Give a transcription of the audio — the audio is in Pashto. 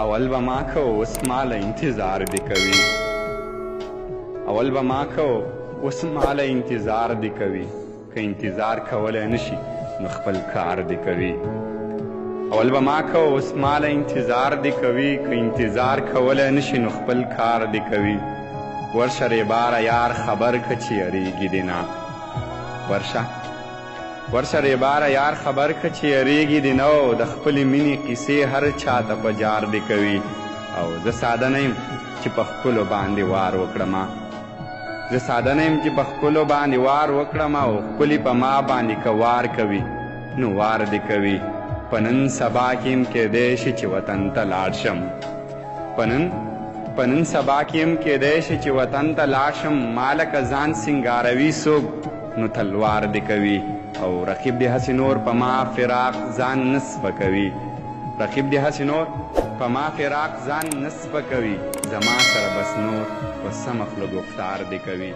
اول به ما کو اوس ماله انتظار دی کوي اول به ما کو اوس ماله انتظار دی کوي که انتظار کولی نشي نو خپل کار دی کوي اول به ما کو اوس ماله انتظار دی کوي که انتظار کولی نشي نو خپل کار دی کوي ورشه ریباره یار خبر که چې یریږي دې نه ورشه ریباره یار خبر که چې یریږي دې نه د خپلې مینې قیسې هر چاته په جار دی کوي او زه ساده نه یم چې په ښکلو باندې وار وکړمه زه ساده نه یم چې په ښکلو باندې وار وکړم او ښکلي په ما باندې که وار کوي نو وار دی کوي په نن سبا کې یم کیدی شي چې وطن ته لاړ شم په نن سبا کې یم کیدی شي چې وطن ته لاړ شم ما لکه ځان سینګاروي څوک نو تلوار دی کوي او رقیب دی هسې نور په ما فراق ځان نه سپکوي رقیب دی هسې نور په ما فراق ځان نه سپکوي زما سره بس نور په سمه خوله گفتار دی کوي